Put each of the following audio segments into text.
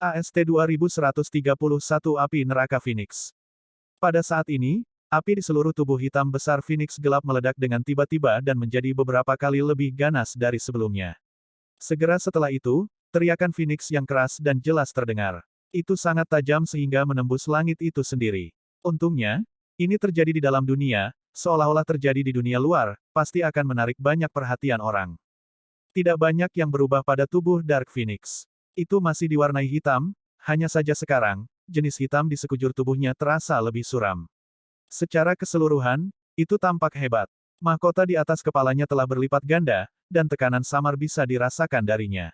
AST 2131 Api Neraka Phoenix. Pada saat ini, api di seluruh tubuh hitam besar Phoenix gelap meledak dengan tiba-tiba dan menjadi beberapa kali lebih ganas dari sebelumnya. Segera setelah itu, teriakan Phoenix yang keras dan jelas terdengar. Itu sangat tajam sehingga menembus langit itu sendiri. Untungnya, ini terjadi di dalam dunia, seolah-olah terjadi di dunia luar, pasti akan menarik banyak perhatian orang. Tidak banyak yang berubah pada tubuh Dark Phoenix. Itu masih diwarnai hitam, hanya saja sekarang, jenis hitam di sekujur tubuhnya terasa lebih suram. Secara keseluruhan, itu tampak hebat. Mahkota di atas kepalanya telah berlipat ganda, dan tekanan samar bisa dirasakan darinya.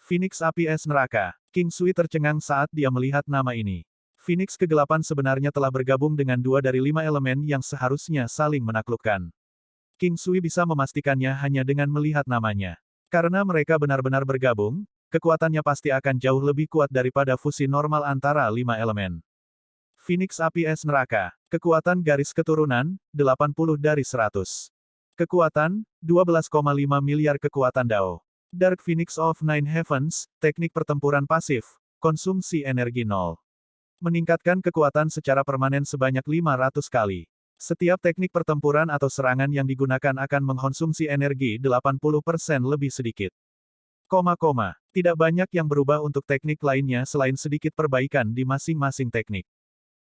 Phoenix Api Es Neraka. King Sui tercengang saat dia melihat nama ini. Phoenix Kegelapan sebenarnya telah bergabung dengan 2 dari 5 elemen yang seharusnya saling menaklukkan. King Sui bisa memastikannya hanya dengan melihat namanya. Karena mereka benar-benar bergabung, kekuatannya pasti akan jauh lebih kuat daripada fusi normal antara 5 elemen. Phoenix Api Es Neraka. Kekuatan garis keturunan, 80 dari 100. Kekuatan, 12,5 miliar kekuatan Dao. Dark Phoenix of Nine Heavens, teknik pertempuran pasif, konsumsi energi 0. Meningkatkan kekuatan secara permanen sebanyak 500 kali. Setiap teknik pertempuran atau serangan yang digunakan akan mengkonsumsi energi 80% lebih sedikit. Tidak banyak yang berubah untuk teknik lainnya selain sedikit perbaikan di masing-masing teknik.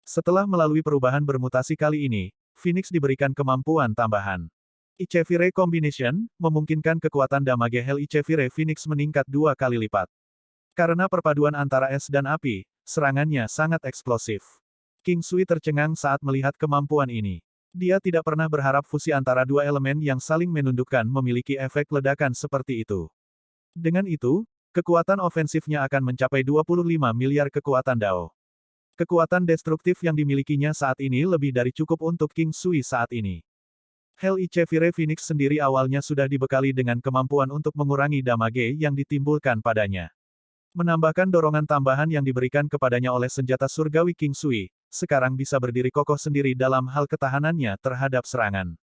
Setelah melalui perubahan bermutasi kali ini, Phoenix diberikan kemampuan tambahan. Ichevire Combination, memungkinkan kekuatan damage Hell Ichevire Phoenix meningkat 2 kali lipat. Karena perpaduan antara es dan api, serangannya sangat eksplosif. King Sui tercengang saat melihat kemampuan ini. Dia tidak pernah berharap fusi antara 2 elemen yang saling menundukkan memiliki efek ledakan seperti itu. Dengan itu, kekuatan ofensifnya akan mencapai 25 miliar kekuatan Dao. Kekuatan destruktif yang dimilikinya saat ini lebih dari cukup untuk King Sui saat ini. Hell Ichevire Phoenix sendiri awalnya sudah dibekali dengan kemampuan untuk mengurangi damage yang ditimbulkan padanya. Menambahkan dorongan tambahan yang diberikan kepadanya oleh senjata surgawi King Sui, sekarang bisa berdiri kokoh sendiri dalam hal ketahanannya terhadap serangan.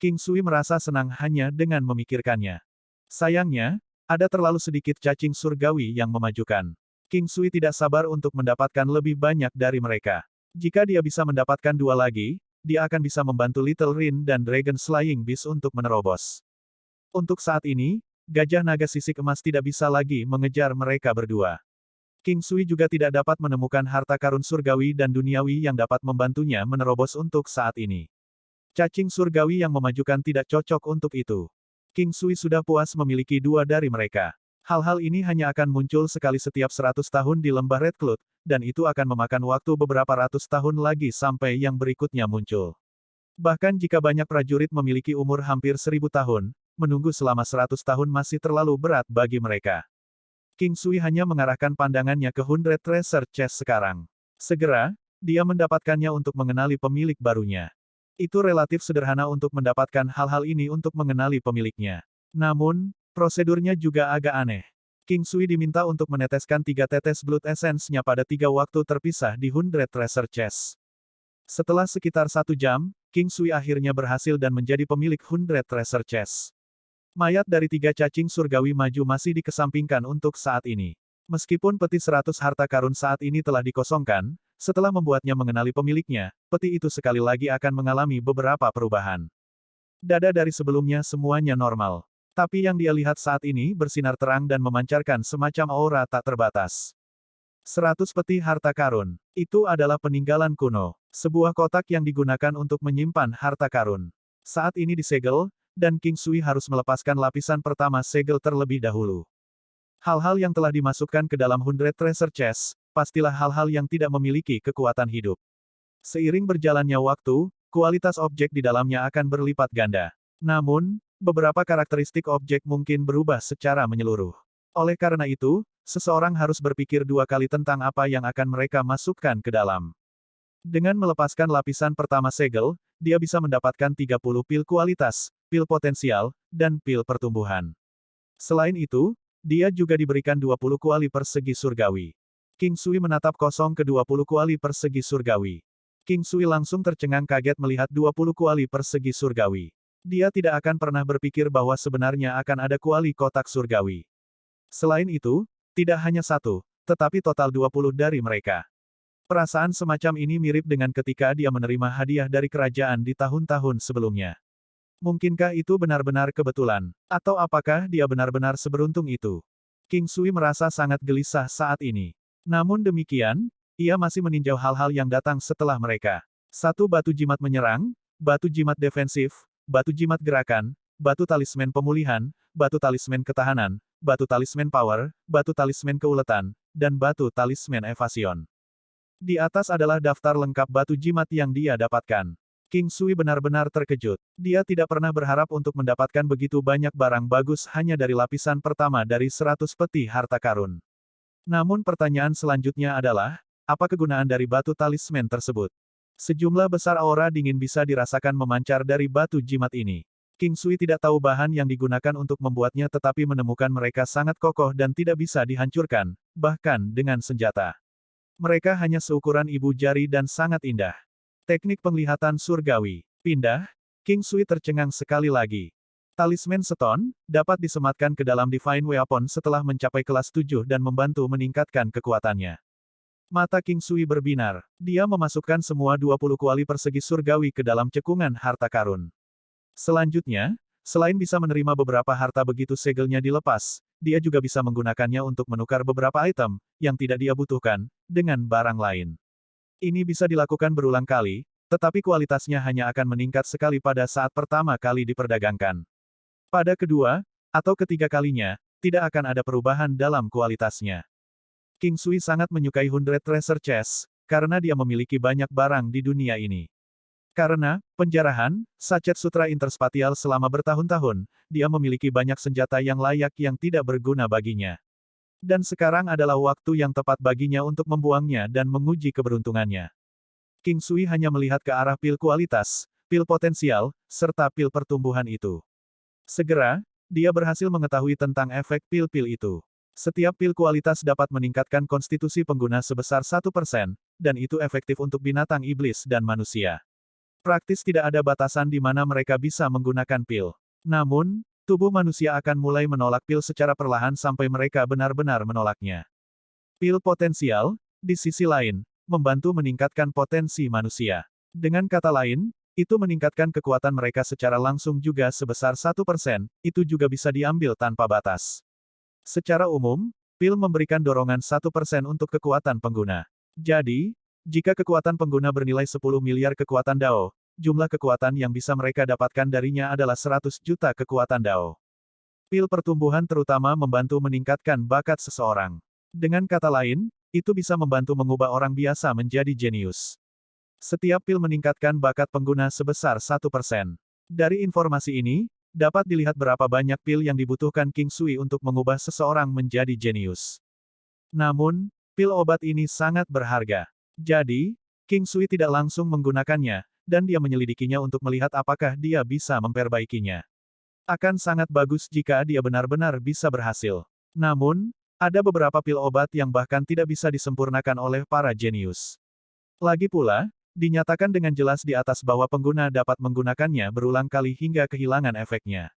King Sui merasa senang hanya dengan memikirkannya. Sayangnya, ada terlalu sedikit cacing surgawi yang memajukan. King Sui tidak sabar untuk mendapatkan lebih banyak dari mereka. Jika dia bisa mendapatkan 2 lagi, dia akan bisa membantu Little Rin dan Dragon Slaying Beast untuk menerobos. Untuk saat ini, gajah naga sisik emas tidak bisa lagi mengejar mereka berdua. King Sui juga tidak dapat menemukan harta karun surgawi dan duniawi yang dapat membantunya menerobos untuk saat ini. Cacing surgawi yang memajukan tidak cocok untuk itu. King Sui sudah puas memiliki 2 dari mereka. Hal-hal ini hanya akan muncul sekali setiap 100 tahun di lembah Red Cloud, dan itu akan memakan waktu beberapa ratus tahun lagi sampai yang berikutnya muncul. Bahkan jika banyak prajurit memiliki umur hampir 1000 tahun, menunggu selama 100 tahun masih terlalu berat bagi mereka. King Sui hanya mengarahkan pandangannya ke 100 Treasure Chest sekarang. Segera, dia mendapatkannya untuk mengenali pemilik barunya. Itu relatif sederhana untuk mendapatkan hal-hal ini untuk mengenali pemiliknya. Namun, prosedurnya juga agak aneh. King Sui diminta untuk meneteskan 3 tetes Blood Essence-nya pada 3 waktu terpisah di 100 Treasure Chest. Setelah sekitar 1 jam, King Sui akhirnya berhasil dan menjadi pemilik 100 Treasure Chest. Mayat dari 3 cacing surgawi maju masih dikesampingkan untuk saat ini. Meskipun peti 100 harta karun saat ini telah dikosongkan, setelah membuatnya mengenali pemiliknya, peti itu sekali lagi akan mengalami beberapa perubahan. Dada dari sebelumnya semuanya normal. Tapi yang dia lihat saat ini bersinar terang dan memancarkan semacam aura tak terbatas. 100 peti harta karun. Itu adalah peninggalan kuno. Sebuah kotak yang digunakan untuk menyimpan harta karun. Saat ini disegel, dan King Sui harus melepaskan lapisan pertama segel terlebih dahulu. Hal-hal yang telah dimasukkan ke dalam 100 Treasure Chest, pastilah hal-hal yang tidak memiliki kekuatan hidup. Seiring berjalannya waktu, kualitas objek di dalamnya akan berlipat ganda. Namun, beberapa karakteristik objek mungkin berubah secara menyeluruh. Oleh karena itu, seseorang harus berpikir 2 kali tentang apa yang akan mereka masukkan ke dalam. Dengan melepaskan lapisan pertama segel, dia bisa mendapatkan 30 pil kualitas, pil potensial, dan pil pertumbuhan. Selain itu, dia juga diberikan 20 kuali persegi surgawi. King Sui menatap kosong ke 20 kuali persegi surgawi. King Sui langsung tercengang kaget melihat 20 kuali persegi surgawi. Dia tidak akan pernah berpikir bahwa sebenarnya akan ada kuali kotak surgawi. Selain itu, tidak hanya 1, tetapi total 20 dari mereka. Perasaan semacam ini mirip dengan ketika dia menerima hadiah dari kerajaan di tahun-tahun sebelumnya. Mungkinkah itu benar-benar kebetulan? Atau apakah dia benar-benar seberuntung itu? King Sui merasa sangat gelisah saat ini. Namun demikian, ia masih meninjau hal-hal yang datang setelah mereka. Satu batu jimat menyerang, batu jimat defensif, batu jimat gerakan, batu talisman pemulihan, batu talisman ketahanan, batu talisman power, batu talisman keuletan, dan batu talisman evasion. Di atas adalah daftar lengkap batu jimat yang dia dapatkan. King Sui benar-benar terkejut. Dia tidak pernah berharap untuk mendapatkan begitu banyak barang bagus hanya dari lapisan pertama dari 100 peti harta karun. Namun pertanyaan selanjutnya adalah, apa kegunaan dari batu talisman tersebut? Sejumlah besar aura dingin bisa dirasakan memancar dari batu jimat ini. King Sui tidak tahu bahan yang digunakan untuk membuatnya tetapi menemukan mereka sangat kokoh dan tidak bisa dihancurkan, bahkan dengan senjata. Mereka hanya seukuran ibu jari dan sangat indah. Teknik penglihatan surgawi. Pindah, King Sui tercengang sekali lagi. Talisman Stone dapat disematkan ke dalam Divine Weapon setelah mencapai kelas 7 dan membantu meningkatkan kekuatannya. Mata King Sui berbinar. Dia memasukkan semua 20 kuali persegi surgawi ke dalam cekungan harta karun. Selanjutnya, selain bisa menerima beberapa harta begitu segelnya dilepas, dia juga bisa menggunakannya untuk menukar beberapa item, yang tidak dia butuhkan, dengan barang lain. Ini bisa dilakukan berulang kali, tetapi kualitasnya hanya akan meningkat sekali pada saat pertama kali diperdagangkan. Pada kedua, atau ketiga kalinya, tidak akan ada perubahan dalam kualitasnya. King Sui sangat menyukai 100 Treasure Chest, karena dia memiliki banyak barang di dunia ini. Karena penjarahan, sachet sutra interspatial selama bertahun-tahun, dia memiliki banyak senjata yang layak yang tidak berguna baginya. Dan sekarang adalah waktu yang tepat baginya untuk membuangnya dan menguji keberuntungannya. King Sui hanya melihat ke arah pil kualitas, pil potensial, serta pil pertumbuhan itu. Segera, dia berhasil mengetahui tentang efek pil-pil itu. Setiap pil kualitas dapat meningkatkan konstitusi pengguna sebesar 1%, dan itu efektif untuk binatang iblis dan manusia. Praktis tidak ada batasan di mana mereka bisa menggunakan pil. Namun, tubuh manusia akan mulai menolak pil secara perlahan sampai mereka benar-benar menolaknya. Pil potensial, di sisi lain, membantu meningkatkan potensi manusia. Dengan kata lain, itu meningkatkan kekuatan mereka secara langsung juga sebesar 1%, itu juga bisa diambil tanpa batas. Secara umum, pil memberikan dorongan 1% untuk kekuatan pengguna. Jadi, jika kekuatan pengguna bernilai 10 miliar kekuatan Dao, jumlah kekuatan yang bisa mereka dapatkan darinya adalah 100 juta kekuatan Dao. Pil pertumbuhan terutama membantu meningkatkan bakat seseorang. Dengan kata lain, itu bisa membantu mengubah orang biasa menjadi jenius. Setiap pil meningkatkan bakat pengguna sebesar 1%. Dari informasi ini, dapat dilihat berapa banyak pil yang dibutuhkan King Sui untuk mengubah seseorang menjadi jenius. Namun, pil obat ini sangat berharga. Jadi, King Sui tidak langsung menggunakannya, dan dia menyelidikinya untuk melihat apakah dia bisa memperbaikinya. Akan sangat bagus jika dia benar-benar bisa berhasil. Namun, ada beberapa pil obat yang bahkan tidak bisa disempurnakan oleh para jenius. Lagi pula, dinyatakan dengan jelas di atas bahwa pengguna dapat menggunakannya berulang kali hingga kehilangan efeknya.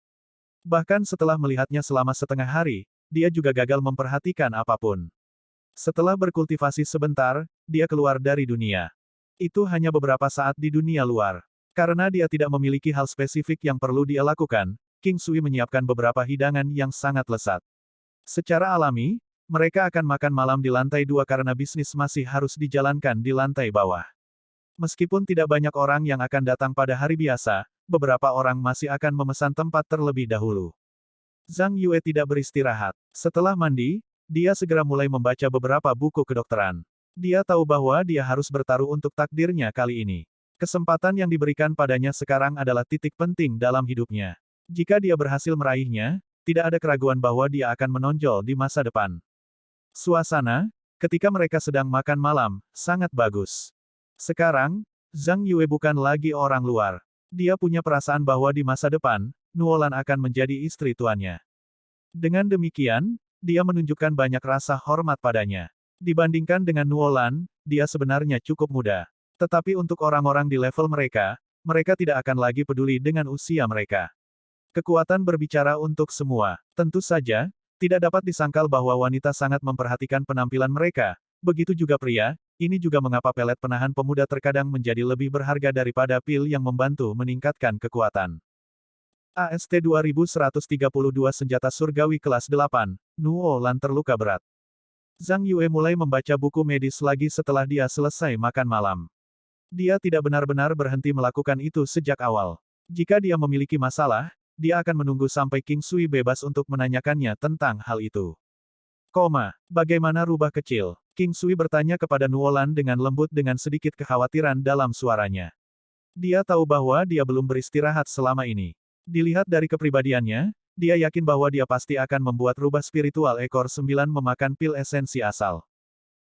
Bahkan setelah melihatnya selama setengah hari, dia juga gagal memperhatikan apapun. Setelah berkultivasi sebentar, dia keluar dari dunia. Itu hanya beberapa saat di dunia luar. Karena dia tidak memiliki hal spesifik yang perlu dia lakukan, King Sui menyiapkan beberapa hidangan yang sangat lezat. Secara alami, mereka akan makan malam di lantai 2 karena bisnis masih harus dijalankan di lantai bawah. Meskipun tidak banyak orang yang akan datang pada hari biasa, beberapa orang masih akan memesan tempat terlebih dahulu. Zhang Yue tidak beristirahat. Setelah mandi, dia segera mulai membaca beberapa buku kedokteran. Dia tahu bahwa dia harus bertaruh untuk takdirnya kali ini. Kesempatan yang diberikan padanya sekarang adalah titik penting dalam hidupnya. Jika dia berhasil meraihnya, tidak ada keraguan bahwa dia akan menonjol di masa depan. Suasana, ketika mereka sedang makan malam, sangat bagus. Sekarang, Zhang Yue bukan lagi orang luar. Dia punya perasaan bahwa di masa depan, Nuolan akan menjadi istri tuannya. Dengan demikian, dia menunjukkan banyak rasa hormat padanya. Dibandingkan dengan Nuolan, dia sebenarnya cukup muda. Tetapi untuk orang-orang di level mereka, mereka tidak akan lagi peduli dengan usia mereka. Kekuatan berbicara untuk semua. Tentu saja, Tidak dapat disangkal bahwa wanita sangat memperhatikan penampilan mereka, begitu juga pria, ini juga mengapa pelet penahan pemuda terkadang menjadi lebih berharga daripada pil yang membantu meningkatkan kekuatan. AST 2132 Senjata Surgawi Kelas 8, Nuolan terluka berat. Zhang Yue mulai membaca buku medis lagi setelah dia selesai makan malam. Dia tidak benar-benar berhenti melakukan itu sejak awal. Jika dia memiliki masalah, dia akan menunggu sampai King Sui bebas untuk menanyakannya tentang hal itu. Bagaimana rubah kecil? King Sui bertanya kepada Nuolan dengan lembut dengan sedikit kekhawatiran dalam suaranya. Dia tahu bahwa dia belum beristirahat selama ini. Dilihat dari kepribadiannya, dia yakin bahwa dia pasti akan membuat rubah spiritual ekor 9 memakan pil esensi asal.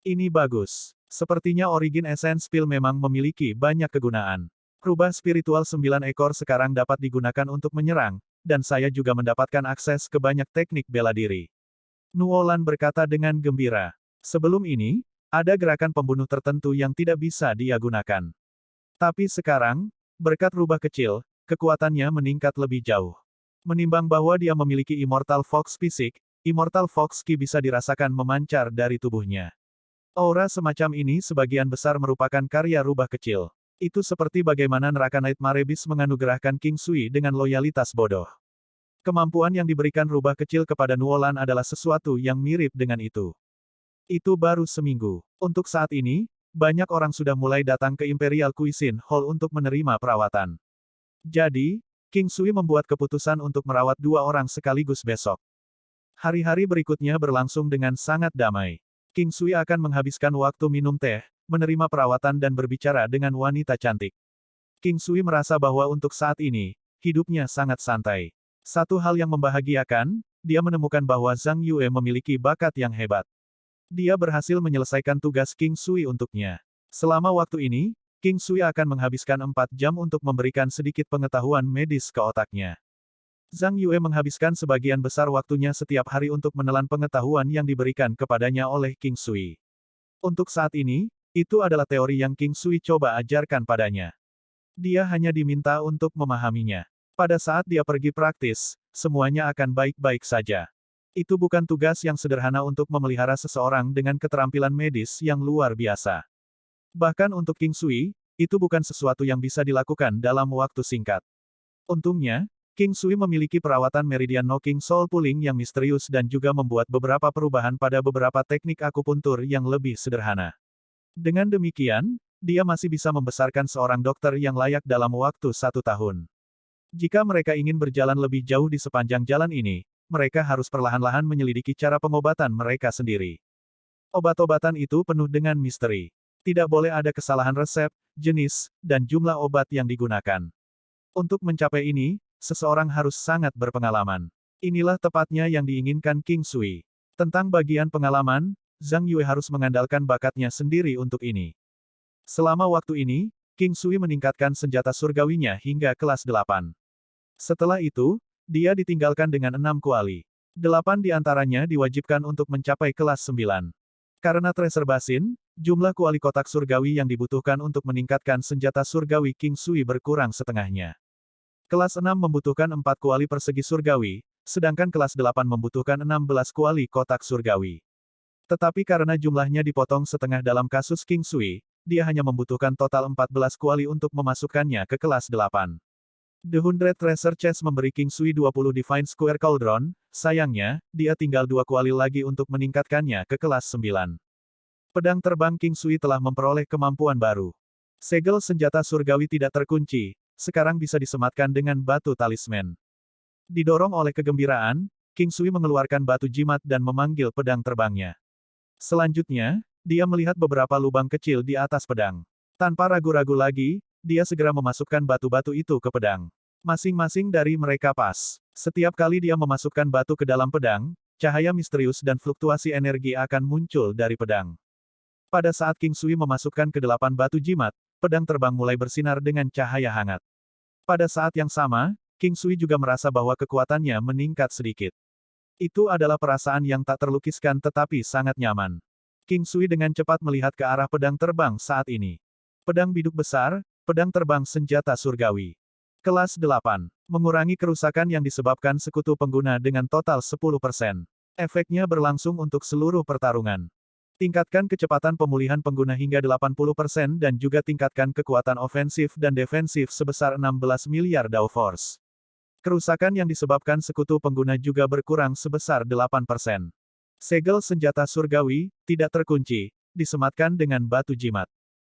Ini bagus. Sepertinya Origin Essence Pil memang memiliki banyak kegunaan. Rubah spiritual 9 ekor sekarang dapat digunakan untuk menyerang, dan saya juga mendapatkan akses ke banyak teknik bela diri. Nuolan berkata dengan gembira. Sebelum ini, ada gerakan pembunuh tertentu yang tidak bisa dia gunakan. Tapi sekarang, berkat rubah kecil, kekuatannya meningkat lebih jauh. Menimbang bahwa dia memiliki Immortal Fox fisik, Immortal Fox Ki bisa dirasakan memancar dari tubuhnya. Aura semacam ini sebagian besar merupakan karya rubah kecil. Itu seperti bagaimana neraka Nightmare Beast menganugerahkan King Sui dengan loyalitas bodoh. Kemampuan yang diberikan rubah kecil kepada Nuolan adalah sesuatu yang mirip dengan itu. Itu baru seminggu. Untuk saat ini, banyak orang sudah mulai datang ke Imperial Cuisine Hall untuk menerima perawatan. Jadi, King Sui membuat keputusan untuk merawat 2 orang sekaligus besok. Hari-hari berikutnya berlangsung dengan sangat damai. King Sui akan menghabiskan waktu minum teh, menerima perawatan dan berbicara dengan wanita cantik. King Sui merasa bahwa untuk saat ini, hidupnya sangat santai. Satu hal yang membahagiakan, dia menemukan bahwa Zhang Yue memiliki bakat yang hebat. Dia berhasil menyelesaikan tugas King Sui untuknya. Selama waktu ini, King Sui akan menghabiskan 4 jam untuk memberikan sedikit pengetahuan medis ke otaknya. Zhang Yue menghabiskan sebagian besar waktunya setiap hari untuk menelan pengetahuan yang diberikan kepadanya oleh King Sui. Untuk saat ini, itu adalah teori yang King Sui coba ajarkan padanya. Dia hanya diminta untuk memahaminya. Pada saat dia pergi praktis, semuanya akan baik-baik saja. Itu bukan tugas yang sederhana untuk memelihara seseorang dengan keterampilan medis yang luar biasa. Bahkan untuk King Sui, itu bukan sesuatu yang bisa dilakukan dalam waktu singkat. Untungnya, King Sui memiliki perawatan Meridian Knocking Soul Pulling yang misterius dan juga membuat beberapa perubahan pada beberapa teknik akupuntur yang lebih sederhana. Dengan demikian, dia masih bisa membesarkan seorang dokter yang layak dalam waktu 1 tahun. Jika mereka ingin berjalan lebih jauh di sepanjang jalan ini, mereka harus perlahan-lahan menyelidiki cara pengobatan mereka sendiri. Obat-obatan itu penuh dengan misteri. Tidak boleh ada kesalahan resep, jenis, dan jumlah obat yang digunakan. Untuk mencapai ini, seseorang harus sangat berpengalaman. Inilah tepatnya yang diinginkan King Sui. Tentang bagian pengalaman, Zhang Yue harus mengandalkan bakatnya sendiri untuk ini. Selama waktu ini, King Sui meningkatkan senjata surgawinya hingga kelas 8. Setelah itu, dia ditinggalkan dengan 6 kuali. 8 di antaranya diwajibkan untuk mencapai kelas 9. Karena Treasure Basin, jumlah kuali kotak surgawi yang dibutuhkan untuk meningkatkan senjata surgawi King Sui berkurang setengahnya. Kelas 6 membutuhkan 4 kuali persegi surgawi, sedangkan kelas 8 membutuhkan 16 kuali kotak surgawi. Tetapi karena jumlahnya dipotong setengah dalam kasus King Sui, dia hanya membutuhkan total 14 kuali untuk memasukkannya ke kelas 8. The 100 Treasure Chest memberi King Sui 20 Divine Square Cauldron, sayangnya, dia tinggal 2 kuali lagi untuk meningkatkannya ke kelas 9. Pedang terbang King Sui telah memperoleh kemampuan baru. Segel senjata surgawi tidak terkunci, sekarang bisa disematkan dengan batu talisman. Didorong oleh kegembiraan, King Sui mengeluarkan batu jimat dan memanggil pedang terbangnya. Selanjutnya, dia melihat beberapa lubang kecil di atas pedang. Tanpa ragu-ragu lagi, dia segera memasukkan batu-batu itu ke pedang. Masing-masing dari mereka pas. Setiap kali dia memasukkan batu ke dalam pedang, cahaya misterius dan fluktuasi energi akan muncul dari pedang. Pada saat King Sui memasukkan ke-8 batu jimat, pedang terbang mulai bersinar dengan cahaya hangat. Pada saat yang sama, King Sui juga merasa bahwa kekuatannya meningkat sedikit. Itu adalah perasaan yang tak terlukiskan tetapi sangat nyaman. King Sui dengan cepat melihat ke arah pedang terbang saat ini. Pedang biduk besar, pedang terbang senjata surgawi. Kelas 8. Mengurangi kerusakan yang disebabkan sekutu pengguna dengan total 10%. Efeknya berlangsung untuk seluruh pertarungan. Tingkatkan kecepatan pemulihan pengguna hingga 80% dan juga tingkatkan kekuatan ofensif dan defensif sebesar 16 miliar DAO Force. Kerusakan yang disebabkan sekutu pengguna juga berkurang sebesar 8%. Segel senjata surgawi, tidak terkunci, disematkan dengan batu jimat.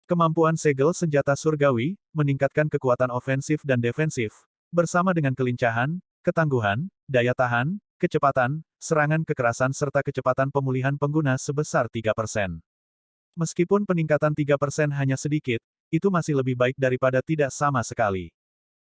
Kemampuan segel senjata surgawi, meningkatkan kekuatan ofensif dan defensif, bersama dengan kelincahan, ketangguhan, daya tahan, kecepatan, serangan kekerasan serta kecepatan pemulihan pengguna sebesar 3%. Meskipun peningkatan 3% hanya sedikit, itu masih lebih baik daripada tidak sama sekali.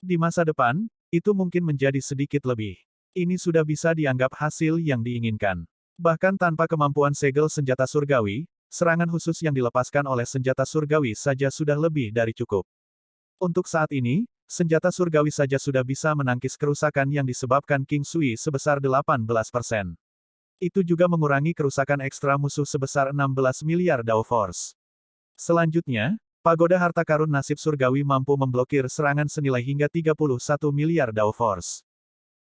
Di masa depan, itu mungkin menjadi sedikit lebih. Ini sudah bisa dianggap hasil yang diinginkan. Bahkan tanpa kemampuan segel senjata surgawi, serangan khusus yang dilepaskan oleh senjata surgawi saja sudah lebih dari cukup. Untuk saat ini, senjata surgawi saja sudah bisa menangkis kerusakan yang disebabkan King Sui sebesar 18%. Itu juga mengurangi kerusakan ekstra musuh sebesar 16 miliar DAO Force. Selanjutnya, Pagoda Harta Karun Nasib Surgawi mampu memblokir serangan senilai hingga 31 miliar DAO Force.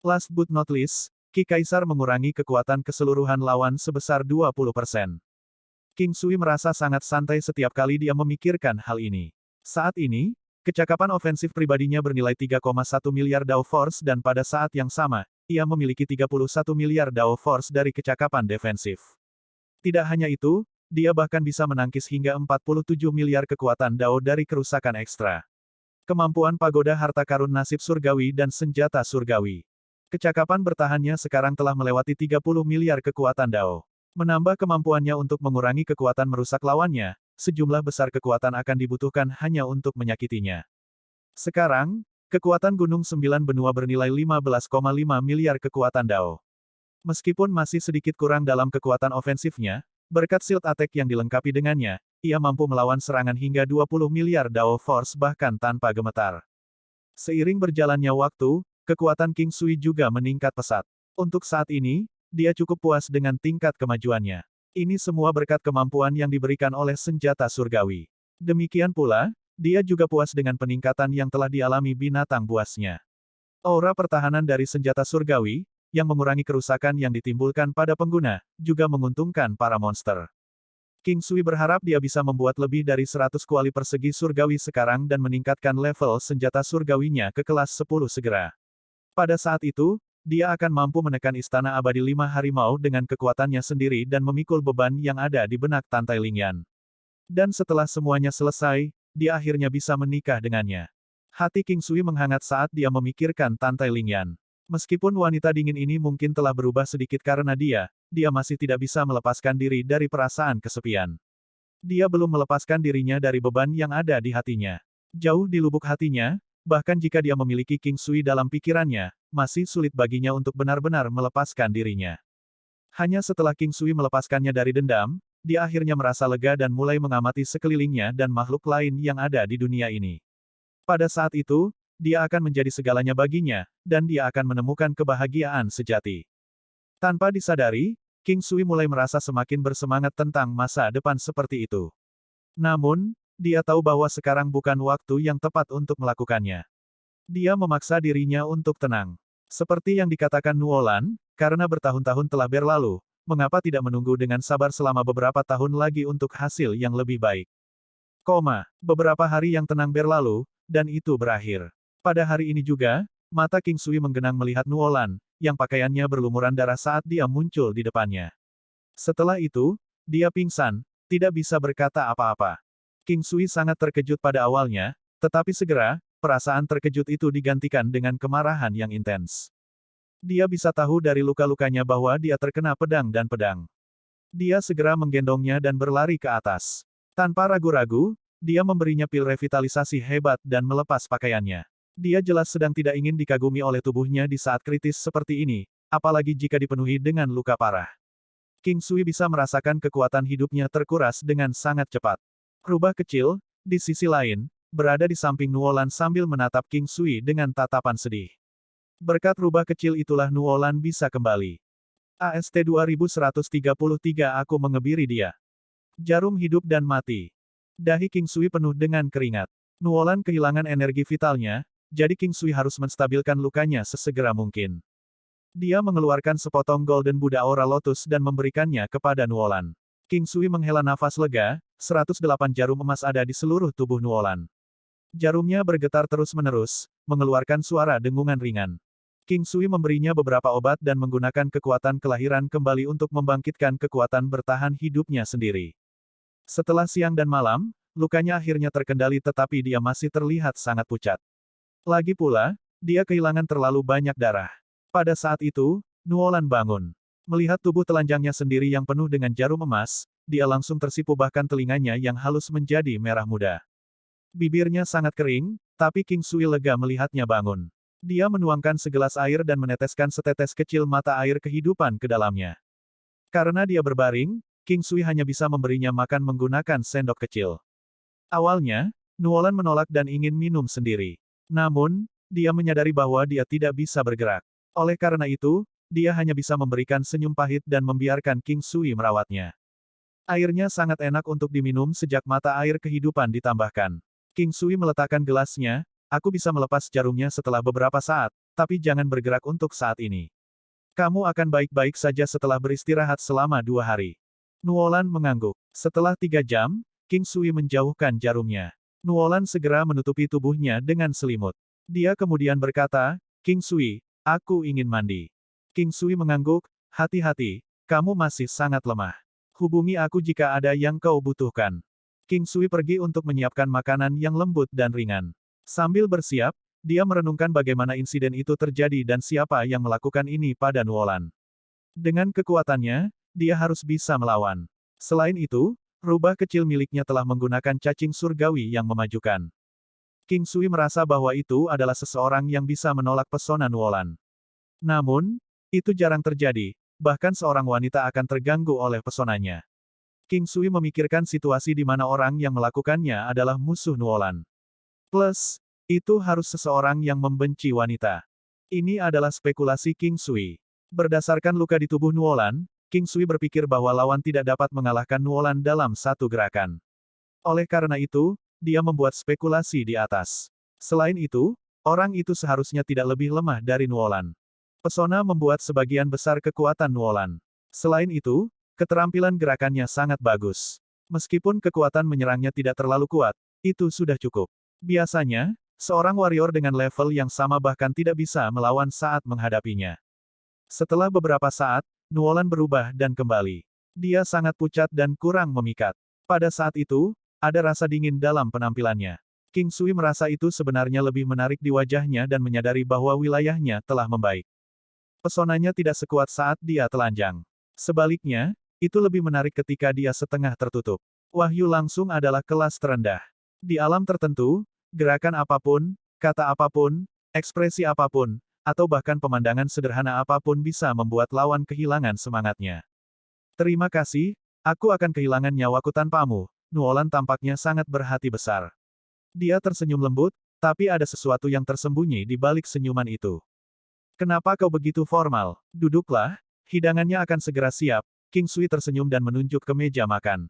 Last but not least, Ki Kaisar mengurangi kekuatan keseluruhan lawan sebesar 20%. King Sui merasa sangat santai setiap kali dia memikirkan hal ini. Saat ini, kecakapan ofensif pribadinya bernilai 3,1 miliar DAO Force dan pada saat yang sama, ia memiliki 31 miliar DAO Force dari kecakapan defensif. Tidak hanya itu, dia bahkan bisa menangkis hingga 47 miliar kekuatan DAO dari kerusakan ekstra. Kemampuan Pagoda Harta Karun Nasib Surgawi dan Senjata Surgawi. Kecakapan bertahannya sekarang telah melewati 30 miliar kekuatan DAO. Menambah kemampuannya untuk mengurangi kekuatan merusak lawannya, sejumlah besar kekuatan akan dibutuhkan hanya untuk menyakitinya. Sekarang, kekuatan Gunung Sembilan Benua bernilai 15,5 miliar kekuatan DAO. Meskipun masih sedikit kurang dalam kekuatan ofensifnya, berkat shield attack yang dilengkapi dengannya, ia mampu melawan serangan hingga 20 miliar DAO Force bahkan tanpa gemetar. Seiring berjalannya waktu, kekuatan King Sui juga meningkat pesat. Untuk saat ini, dia cukup puas dengan tingkat kemajuannya. Ini semua berkat kemampuan yang diberikan oleh senjata surgawi. Demikian pula, dia juga puas dengan peningkatan yang telah dialami binatang buasnya. Aura pertahanan dari senjata surgawi, yang mengurangi kerusakan yang ditimbulkan pada pengguna, juga menguntungkan para monster. King Sui berharap dia bisa membuat lebih dari 100 kuali persegi surgawi sekarang dan meningkatkan level senjata surgawinya ke kelas 10 segera. Pada saat itu, dia akan mampu menekan Istana Abadi 5 Harimau dengan kekuatannya sendiri dan memikul beban yang ada di benak Tantai Lingyan. Dan setelah semuanya selesai, dia akhirnya bisa menikah dengannya. Hati King Sui menghangat saat dia memikirkan Tantai Lingyan. Meskipun wanita dingin ini mungkin telah berubah sedikit karena dia masih tidak bisa melepaskan diri dari perasaan kesepian. Dia belum melepaskan dirinya dari beban yang ada di hatinya. Jauh di lubuk hatinya, bahkan jika dia memiliki King Sui dalam pikirannya, masih sulit baginya untuk benar-benar melepaskan dirinya. Hanya setelah King Sui melepaskannya dari dendam, dia akhirnya merasa lega dan mulai mengamati sekelilingnya dan makhluk lain yang ada di dunia ini. Pada saat itu, dia akan menjadi segalanya baginya, dan dia akan menemukan kebahagiaan sejati. Tanpa disadari, King Sui mulai merasa semakin bersemangat tentang masa depan seperti itu. Namun, dia tahu bahwa sekarang bukan waktu yang tepat untuk melakukannya. Dia memaksa dirinya untuk tenang. Seperti yang dikatakan Nuolan, karena bertahun-tahun telah berlalu, mengapa tidak menunggu dengan sabar selama beberapa tahun lagi untuk hasil yang lebih baik. Beberapa hari yang tenang berlalu, dan itu berakhir. Pada hari ini juga, mata King Sui menggenang melihat Nuolan, yang pakaiannya berlumuran darah saat dia muncul di depannya. Setelah itu, dia pingsan, tidak bisa berkata apa-apa. King Sui sangat terkejut pada awalnya, tetapi segera, perasaan terkejut itu digantikan dengan kemarahan yang intens. Dia bisa tahu dari luka-lukanya bahwa dia terkena pedang dan pedang. Dia segera menggendongnya dan berlari ke atas. Tanpa ragu-ragu, dia memberinya pil revitalisasi hebat dan melepas pakaiannya. Dia jelas sedang tidak ingin dikagumi oleh tubuhnya di saat kritis seperti ini, apalagi jika dipenuhi dengan luka parah. King Sui bisa merasakan kekuatan hidupnya terkuras dengan sangat cepat. Rubah kecil, di sisi lain, berada di samping Nuolan sambil menatap King Sui dengan tatapan sedih. Berkat rubah kecil itulah Nuolan bisa kembali. AST 2133 aku mengebiri dia. Jarum hidup dan mati. Dahi King Sui penuh dengan keringat. Nuolan kehilangan energi vitalnya, jadi King Sui harus menstabilkan lukanya sesegera mungkin. Dia mengeluarkan sepotong Golden Buddha Aura Lotus dan memberikannya kepada Nuolan. King Sui menghela nafas lega, 108 jarum emas ada di seluruh tubuh Nuolan. Jarumnya bergetar terus-menerus, mengeluarkan suara dengungan ringan. King Sui memberinya beberapa obat dan menggunakan kekuatan kelahiran kembali untuk membangkitkan kekuatan bertahan hidupnya sendiri. Setelah siang dan malam, lukanya akhirnya terkendali tetapi dia masih terlihat sangat pucat. Lagi pula, dia kehilangan terlalu banyak darah. Pada saat itu, Nuolan bangun. Melihat tubuh telanjangnya sendiri yang penuh dengan jarum emas, dia langsung tersipu bahkan telinganya yang halus menjadi merah muda. Bibirnya sangat kering, tapi King Sui lega melihatnya bangun. Dia menuangkan segelas air dan meneteskan setetes kecil mata air kehidupan ke dalamnya. Karena dia berbaring, King Sui hanya bisa memberinya makan menggunakan sendok kecil. Awalnya, Nuolan menolak dan ingin minum sendiri. Namun, dia menyadari bahwa dia tidak bisa bergerak. Oleh karena itu, dia hanya bisa memberikan senyum pahit dan membiarkan King Sui merawatnya. Airnya sangat enak untuk diminum sejak mata air kehidupan ditambahkan. King Sui meletakkan gelasnya, aku bisa melepas jarumnya setelah beberapa saat, tapi jangan bergerak untuk saat ini. Kamu akan baik-baik saja setelah beristirahat selama 2 hari. Nuolan mengangguk. Setelah 3 jam, King Sui menjauhkan jarumnya. Nuolan segera menutupi tubuhnya dengan selimut. Dia kemudian berkata, King Sui, aku ingin mandi. King Sui mengangguk, hati-hati, kamu masih sangat lemah. Hubungi aku jika ada yang kau butuhkan. King Sui pergi untuk menyiapkan makanan yang lembut dan ringan. Sambil bersiap, dia merenungkan bagaimana insiden itu terjadi dan siapa yang melakukan ini pada Nuolan. Dengan kekuatannya, dia harus bisa melawan. Selain itu, rubah kecil miliknya telah menggunakan cacing surgawi yang memajukan. King Sui merasa bahwa itu adalah seseorang yang bisa menolak pesona Nuolan. Namun, itu jarang terjadi, bahkan seorang wanita akan terganggu oleh pesonanya. King Sui memikirkan situasi di mana orang yang melakukannya adalah musuh Nuolan. Plus, itu harus seseorang yang membenci wanita. Ini adalah spekulasi King Sui. Berdasarkan luka di tubuh Nuolan, King Sui berpikir bahwa lawan tidak dapat mengalahkan Nuolan dalam satu gerakan. Oleh karena itu, dia membuat spekulasi di atas. Selain itu, orang itu seharusnya tidak lebih lemah dari Nuolan. Pesona membuat sebagian besar kekuatan Nuolan. Selain itu, keterampilan gerakannya sangat bagus. Meskipun kekuatan menyerangnya tidak terlalu kuat, itu sudah cukup. Biasanya, seorang warrior dengan level yang sama bahkan tidak bisa melawan saat menghadapinya. Setelah beberapa saat, Nuolan berubah dan kembali. Dia sangat pucat dan kurang memikat. Pada saat itu, ada rasa dingin dalam penampilannya. King Sui merasa itu sebenarnya lebih menarik di wajahnya dan menyadari bahwa wilayahnya telah membaik. Pesonanya tidak sekuat saat dia telanjang. Sebaliknya, itu lebih menarik ketika dia setengah tertutup. Wahyu langsung adalah kelas terendah. Di alam tertentu, gerakan apapun, kata apapun, ekspresi apapun, atau bahkan pemandangan sederhana apapun bisa membuat lawan kehilangan semangatnya. Terima kasih, aku akan kehilangan nyawaku tanpamu. Nuolan tampaknya sangat berhati besar. Dia tersenyum lembut, tapi ada sesuatu yang tersembunyi di balik senyuman itu. Kenapa kau begitu formal? Duduklah, hidangannya akan segera siap. King Sui tersenyum dan menunjuk ke meja makan.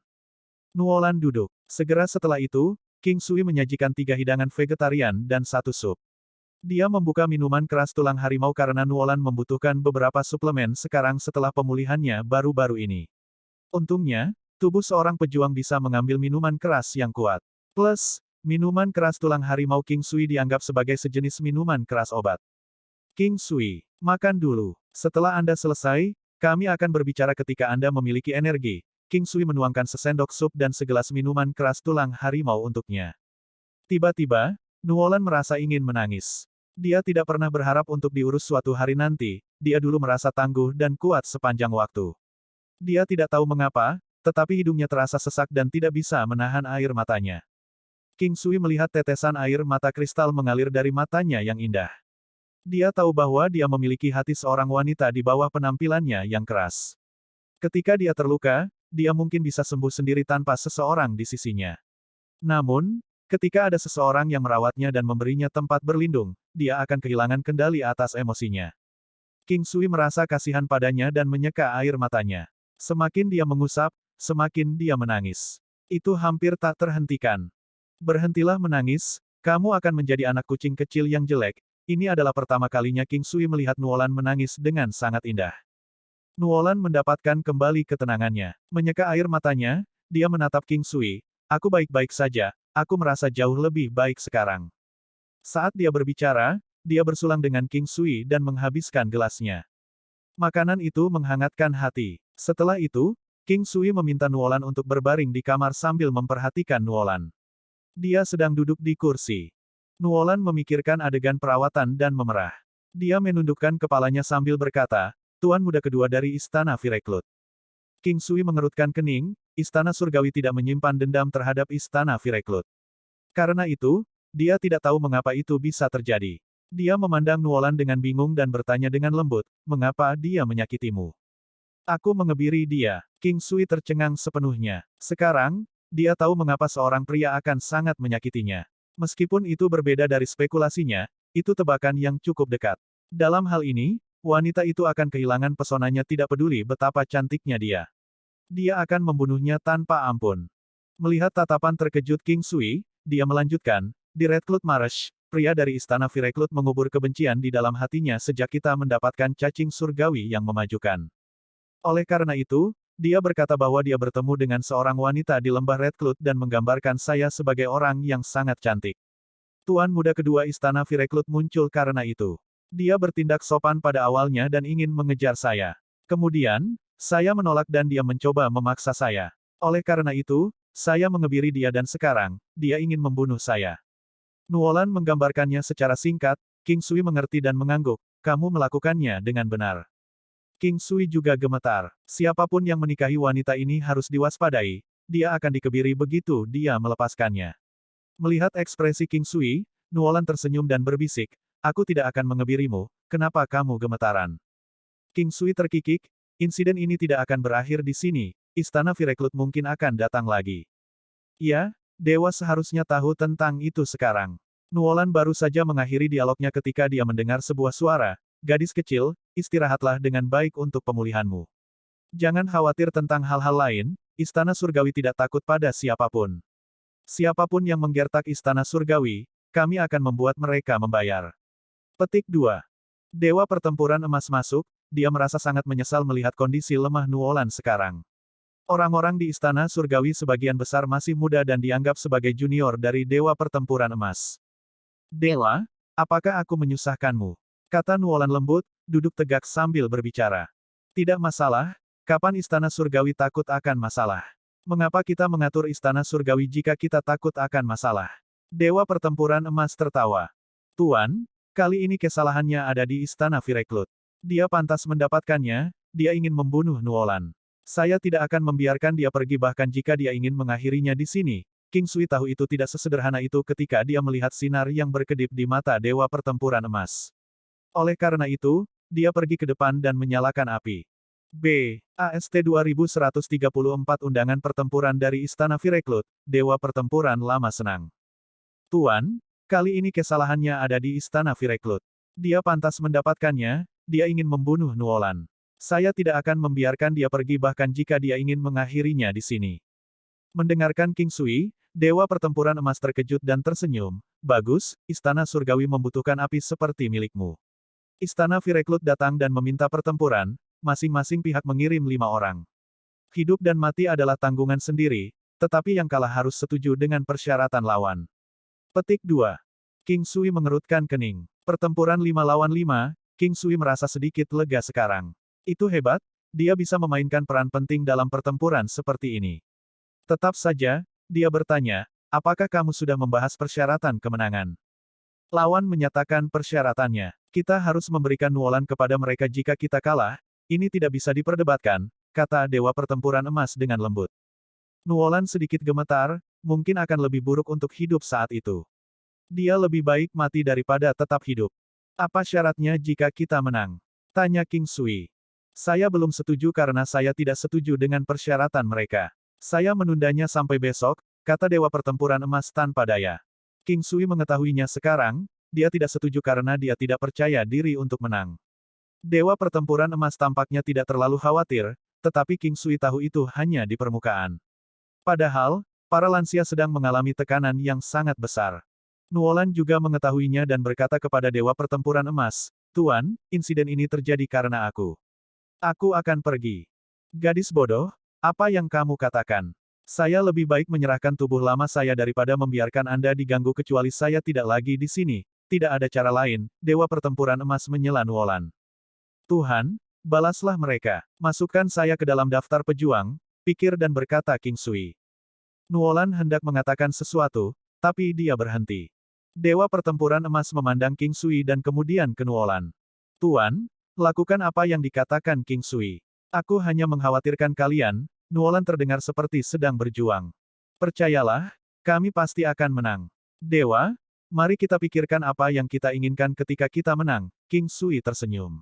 Nuolan duduk. Segera setelah itu, King Sui menyajikan 3 hidangan vegetarian dan 1 sup. Dia membuka minuman keras tulang harimau karena Nuolan membutuhkan beberapa suplemen sekarang setelah pemulihannya baru-baru ini. Untungnya, tubuh seorang pejuang bisa mengambil minuman keras yang kuat. Plus, minuman keras tulang harimau King Sui dianggap sebagai sejenis minuman keras obat. King Sui, makan dulu. Setelah Anda selesai, kami akan berbicara ketika Anda memiliki energi. King Sui menuangkan sesendok sup dan segelas minuman keras tulang harimau untuknya. Tiba-tiba, Nuolan merasa ingin menangis. Dia tidak pernah berharap untuk diurus suatu hari nanti, dia dulu merasa tangguh dan kuat sepanjang waktu. Dia tidak tahu mengapa, tetapi hidungnya terasa sesak dan tidak bisa menahan air matanya. King Sui melihat tetesan air mata kristal mengalir dari matanya yang indah. Dia tahu bahwa dia memiliki hati seorang wanita di bawah penampilannya yang keras. Ketika dia terluka, dia mungkin bisa sembuh sendiri tanpa seseorang di sisinya. Namun, ketika ada seseorang yang merawatnya dan memberinya tempat berlindung, dia akan kehilangan kendali atas emosinya. King Sui merasa kasihan padanya dan menyeka air matanya. Semakin dia mengusap, semakin dia menangis. Itu hampir tak terhentikan. Berhentilah menangis, kamu akan menjadi anak kucing kecil yang jelek. Ini adalah pertama kalinya King Sui melihat Nuolan menangis dengan sangat indah. Nuolan mendapatkan kembali ketenangannya. Menyeka air matanya, dia menatap King Sui. Aku baik-baik saja, aku merasa jauh lebih baik sekarang. Saat dia berbicara, dia bersulang dengan King Sui dan menghabiskan gelasnya. Makanan itu menghangatkan hati. Setelah itu, King Sui meminta Nuolan untuk berbaring di kamar sambil memperhatikan Nuolan. Dia sedang duduk di kursi. Nuolan memikirkan adegan perawatan dan memerah. Dia menundukkan kepalanya sambil berkata, Tuan muda kedua dari Istana Vireklut. King Sui mengerutkan kening, Istana Surgawi tidak menyimpan dendam terhadap Istana Vireklut. Karena itu, dia tidak tahu mengapa itu bisa terjadi. Dia memandang Nuolan dengan bingung dan bertanya dengan lembut, mengapa dia menyakitimu? Aku mengebiri dia. King Sui tercengang sepenuhnya. Sekarang, dia tahu mengapa seorang pria akan sangat menyakitinya. Meskipun itu berbeda dari spekulasinya, itu tebakan yang cukup dekat. Dalam hal ini, wanita itu akan kehilangan pesonanya tidak peduli betapa cantiknya dia. Dia akan membunuhnya tanpa ampun. Melihat tatapan terkejut King Sui, dia melanjutkan, di Redcloud Marsh, pria dari Istana Vireklut mengubur kebencian di dalam hatinya sejak kita mendapatkan cacing surgawi yang memajukan. Oleh karena itu, dia berkata bahwa dia bertemu dengan seorang wanita di lembah Redcloud dan menggambarkan saya sebagai orang yang sangat cantik. Tuan muda kedua Istana Vireklut muncul karena itu. Dia bertindak sopan pada awalnya dan ingin mengejar saya. Kemudian, saya menolak dan dia mencoba memaksa saya. Oleh karena itu, saya mengebiri dia dan sekarang, dia ingin membunuh saya. Nuolan menggambarkannya secara singkat, King Sui mengerti dan mengangguk, kamu melakukannya dengan benar. King Sui juga gemetar. Siapapun yang menikahi wanita ini harus diwaspadai, dia akan dikebiri begitu dia melepaskannya. Melihat ekspresi King Sui, Nuolan tersenyum dan berbisik, aku tidak akan mengebirimu, kenapa kamu gemetaran? King Sui terkikik, insiden ini tidak akan berakhir di sini, Istana Vireklut mungkin akan datang lagi. Ya, dewa seharusnya tahu tentang itu sekarang. Nuolan baru saja mengakhiri dialognya ketika dia mendengar sebuah suara, gadis kecil, istirahatlah dengan baik untuk pemulihanmu. Jangan khawatir tentang hal-hal lain, Istana Surgawi tidak takut pada siapapun. Siapapun yang menggertak Istana Surgawi, kami akan membuat mereka membayar. Petik 2. Dewa Pertempuran Emas masuk, dia merasa sangat menyesal melihat kondisi lemah Nuolan sekarang. Orang-orang di Istana Surgawi sebagian besar masih muda dan dianggap sebagai junior dari Dewa Pertempuran Emas. Dewa, apakah aku menyusahkanmu? Kata Nuolan lembut, duduk tegak sambil berbicara. Tidak masalah, kapan Istana Surgawi takut akan masalah? Mengapa kita mengatur Istana Surgawi jika kita takut akan masalah? Dewa Pertempuran Emas tertawa. Tuan, kali ini kesalahannya ada di Istana Vireklut. Dia pantas mendapatkannya, dia ingin membunuh Nuolan. Saya tidak akan membiarkan dia pergi bahkan jika dia ingin mengakhirinya di sini. King Sui tahu itu tidak sesederhana itu ketika dia melihat sinar yang berkedip di mata Dewa Pertempuran Emas. Oleh karena itu, dia pergi ke depan dan menyalakan api. B. AST 2134 Undangan Pertempuran dari Istana Vireklut, Dewa Pertempuran Lama senang. Tuan, kali ini kesalahannya ada di Istana Vireklut. Dia pantas mendapatkannya, dia ingin membunuh Nuolan. Saya tidak akan membiarkan dia pergi bahkan jika dia ingin mengakhirinya di sini. Mendengarkan King Sui, Dewa Pertempuran Emas terkejut dan tersenyum. Bagus, Istana Surgawi membutuhkan api seperti milikmu. Istana Vireklut datang dan meminta pertempuran, masing-masing pihak mengirim 5 orang. Hidup dan mati adalah tanggungan sendiri, tetapi yang kalah harus setuju dengan persyaratan lawan. Petik 2. King Sui mengerutkan kening. Pertempuran 5 lawan 5, King Sui merasa sedikit lega sekarang. Itu hebat, dia bisa memainkan peran penting dalam pertempuran seperti ini. Tetap saja, dia bertanya, apakah kamu sudah membahas persyaratan kemenangan? Lawan menyatakan persyaratannya. Kita harus memberikan Nuolan kepada mereka jika kita kalah, ini tidak bisa diperdebatkan, kata Dewa Pertempuran Emas dengan lembut. Nuolan sedikit gemetar, mungkin akan lebih buruk untuk hidup saat itu. Dia lebih baik mati daripada tetap hidup. Apa syaratnya jika kita menang? Tanya King Sui. Saya belum setuju karena saya tidak setuju dengan persyaratan mereka. Saya menundanya sampai besok, kata Dewa Pertempuran Emas tanpa daya. King Sui mengetahuinya sekarang, dia tidak setuju karena dia tidak percaya diri untuk menang. Dewa Pertempuran Emas tampaknya tidak terlalu khawatir, tetapi King Sui tahu itu hanya di permukaan. Padahal, para lansia sedang mengalami tekanan yang sangat besar. Nuolan juga mengetahuinya dan berkata kepada Dewa Pertempuran Emas, "Tuan, insiden ini terjadi karena aku. Aku akan pergi." "Gadis bodoh, apa yang kamu katakan? Saya lebih baik menyerahkan tubuh lama saya daripada membiarkan Anda diganggu kecuali saya tidak lagi di sini. Tidak ada cara lain," Dewa Pertempuran Emas menyela Nuolan. "Tuhan, balaslah mereka. Masukkan saya ke dalam daftar pejuang," pikir dan berkata King Sui. Nuolan hendak mengatakan sesuatu, tapi dia berhenti. Dewa Pertempuran Emas memandang King Sui dan kemudian ke Nuolan. "Tuan, lakukan apa yang dikatakan King Sui. Aku hanya mengkhawatirkan kalian." Nuolan terdengar seperti sedang berjuang. "Percayalah, kami pasti akan menang. Dewa, mari kita pikirkan apa yang kita inginkan ketika kita menang." King Sui tersenyum.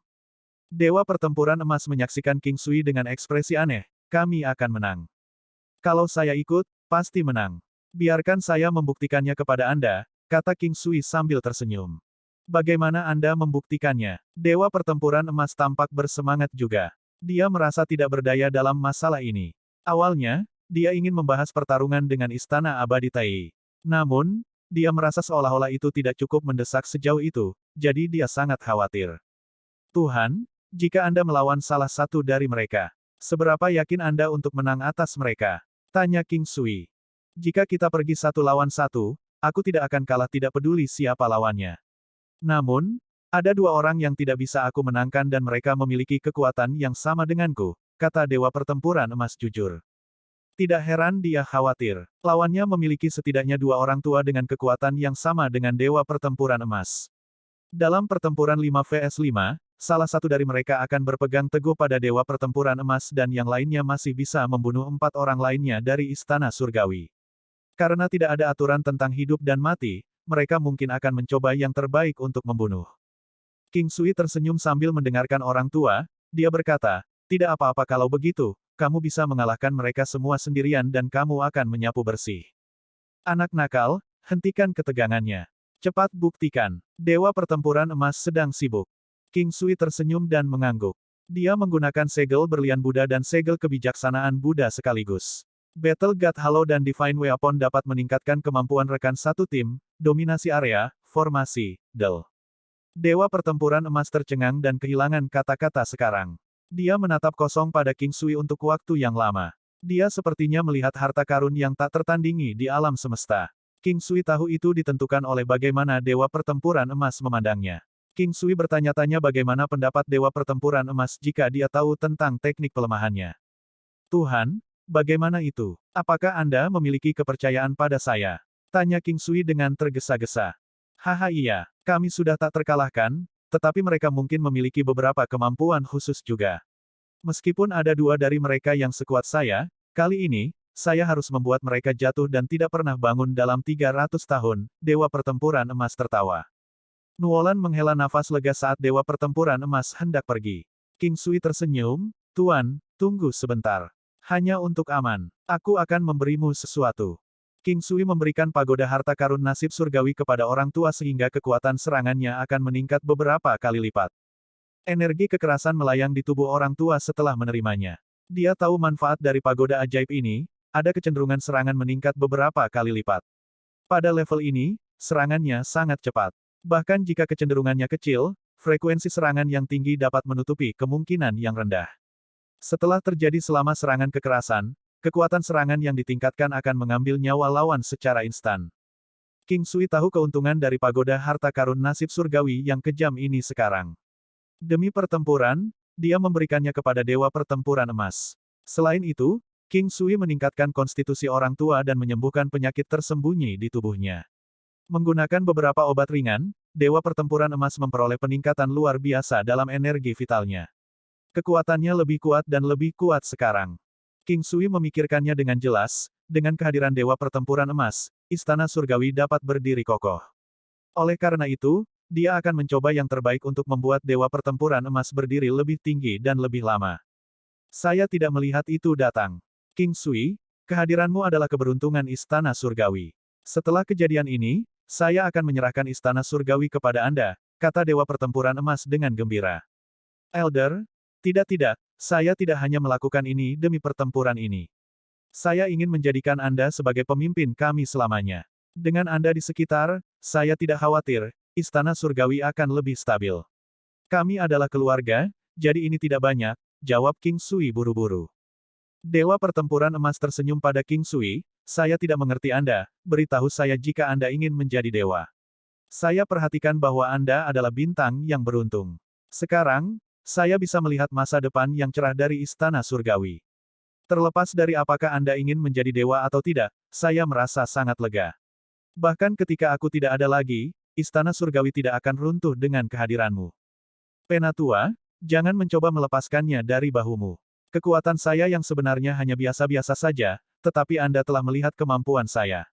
Dewa Pertempuran Emas menyaksikan King Sui dengan ekspresi aneh. "Kami akan menang. Kalau saya ikut, pasti menang. Biarkan saya membuktikannya kepada Anda," kata King Sui sambil tersenyum. "Bagaimana Anda membuktikannya?" Dewa Pertempuran Emas tampak bersemangat juga. Dia merasa tidak berdaya dalam masalah ini. Awalnya, dia ingin membahas pertarungan dengan Istana Abadi Tai. Namun, dia merasa seolah-olah itu tidak cukup mendesak sejauh itu, jadi dia sangat khawatir. "Tuhan, jika Anda melawan salah satu dari mereka, seberapa yakin Anda untuk menang atas mereka?" tanya King Sui. "Jika kita pergi 1 lawan 1, aku tidak akan kalah tidak peduli siapa lawannya. Namun, ada 2 orang yang tidak bisa aku menangkan dan mereka memiliki kekuatan yang sama denganku," kata Dewa Pertempuran Emas jujur. Tidak heran dia khawatir. Lawannya memiliki setidaknya 2 orang tua dengan kekuatan yang sama dengan Dewa Pertempuran Emas. Dalam pertempuran 5 vs 5, salah satu dari mereka akan berpegang teguh pada Dewa Pertempuran Emas dan yang lainnya masih bisa membunuh 4 orang lainnya dari Istana Surgawi. Karena tidak ada aturan tentang hidup dan mati, mereka mungkin akan mencoba yang terbaik untuk membunuh. King Sui tersenyum sambil mendengarkan orang tua, dia berkata, "Tidak apa-apa kalau begitu, kamu bisa mengalahkan mereka semua sendirian dan kamu akan menyapu bersih. Anak nakal, hentikan ketegangannya. Cepat buktikan." Dewa Pertempuran Emas sedang sibuk. King Sui tersenyum dan mengangguk. Dia menggunakan segel berlian Buddha dan segel kebijaksanaan Buddha sekaligus. Battle God Halo dan Divine Weapon dapat meningkatkan kemampuan rekan satu tim, dominasi area, formasi, del. Dewa Pertempuran Emas tercengang dan kehilangan kata-kata sekarang. Dia menatap kosong pada King Sui untuk waktu yang lama. Dia sepertinya melihat harta karun yang tak tertandingi di alam semesta. King Sui tahu itu ditentukan oleh bagaimana Dewa Pertempuran Emas memandangnya. King Sui bertanya-tanya bagaimana pendapat Dewa Pertempuran Emas jika dia tahu tentang teknik pelemahannya. "Tuhan, bagaimana itu? Apakah Anda memiliki kepercayaan pada saya?" tanya King Sui dengan tergesa-gesa. "Haha iya, kami sudah tak terkalahkan, tetapi mereka mungkin memiliki beberapa kemampuan khusus juga. Meskipun ada 2 dari mereka yang sekuat saya, kali ini, saya harus membuat mereka jatuh dan tidak pernah bangun dalam 300 tahun, Dewa Pertempuran Emas tertawa. Nuolan menghela nafas lega saat Dewa Pertempuran Emas hendak pergi. King Sui tersenyum, "Tuan, tunggu sebentar. Hanya untuk aman, aku akan memberimu sesuatu." King Sui memberikan pagoda harta karun nasib surgawi kepada orang tua sehingga kekuatan serangannya akan meningkat beberapa kali lipat. Energi kekerasan melayang di tubuh orang tua setelah menerimanya. Dia tahu manfaat dari pagoda ajaib ini, ada kecenderungan serangan meningkat beberapa kali lipat. Pada level ini, serangannya sangat cepat. Bahkan jika kecenderungannya kecil, frekuensi serangan yang tinggi dapat menutupi kemungkinan yang rendah. Setelah terjadi selama serangan kekerasan, kekuatan serangan yang ditingkatkan akan mengambil nyawa lawan secara instan. King Sui tahu keuntungan dari pagoda harta karun nasib surgawi yang kejam ini sekarang. Demi pertempuran, dia memberikannya kepada Dewa Pertempuran Emas. Selain itu, King Sui meningkatkan konstitusi orang tua dan menyembuhkan penyakit tersembunyi di tubuhnya. Menggunakan beberapa obat ringan, Dewa Pertempuran Emas memperoleh peningkatan luar biasa dalam energi vitalnya. Kekuatannya lebih kuat dan lebih kuat sekarang. King Sui memikirkannya dengan jelas, dengan kehadiran Dewa Pertempuran Emas, Istana Surgawi dapat berdiri kokoh. Oleh karena itu, dia akan mencoba yang terbaik untuk membuat Dewa Pertempuran Emas berdiri lebih tinggi dan lebih lama. "Saya tidak melihat itu datang. King Sui, kehadiranmu adalah keberuntungan Istana Surgawi. Setelah kejadian ini, saya akan menyerahkan Istana Surgawi kepada Anda," kata Dewa Pertempuran Emas dengan gembira. "Elder, tidak, saya tidak hanya melakukan ini demi pertempuran ini. Saya ingin menjadikan Anda sebagai pemimpin kami selamanya. Dengan Anda di sekitar, saya tidak khawatir, Istana Surgawi akan lebih stabil. Kami adalah keluarga, jadi ini tidak banyak, jawab King Sui buru-buru. Dewa Pertempuran Emas tersenyum pada King Sui, saya tidak mengerti Anda, beritahu saya jika Anda ingin menjadi dewa. Saya perhatikan bahwa Anda adalah bintang yang beruntung. Sekarang, saya bisa melihat masa depan yang cerah dari Istana Surgawi. Terlepas dari apakah Anda ingin menjadi dewa atau tidak, saya merasa sangat lega. Bahkan ketika aku tidak ada lagi, Istana Surgawi tidak akan runtuh dengan kehadiranmu. Penatua, jangan mencoba melepaskannya dari bahumu. Kekuatan saya yang sebenarnya hanya biasa-biasa saja, tetapi Anda telah melihat kemampuan saya.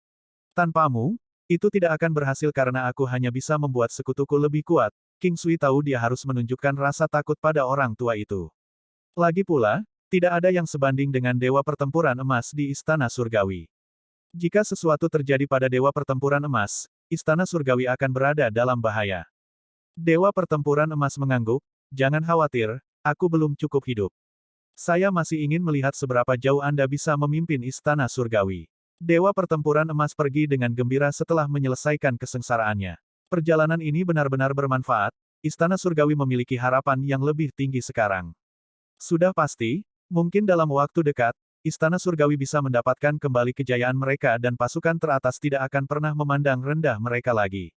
Tanpamu, itu tidak akan berhasil karena aku hanya bisa membuat sekutuku lebih kuat. King Sui tahu dia harus menunjukkan rasa takut pada orang tua itu. Lagi pula, tidak ada yang sebanding dengan Dewa Pertempuran Emas di Istana Surgawi. Jika sesuatu terjadi pada Dewa Pertempuran Emas, Istana Surgawi akan berada dalam bahaya. Dewa Pertempuran Emas mengangguk, jangan khawatir, aku belum cukup hidup. Saya masih ingin melihat seberapa jauh Anda bisa memimpin Istana Surgawi. Dewa Pertempuran Emas pergi dengan gembira setelah menyelesaikan kesengsaraannya. Perjalanan ini benar-benar bermanfaat, Istana Surgawi memiliki harapan yang lebih tinggi sekarang. Sudah pasti, mungkin dalam waktu dekat, Istana Surgawi bisa mendapatkan kembali kejayaan mereka dan pasukan teratas tidak akan pernah memandang rendah mereka lagi.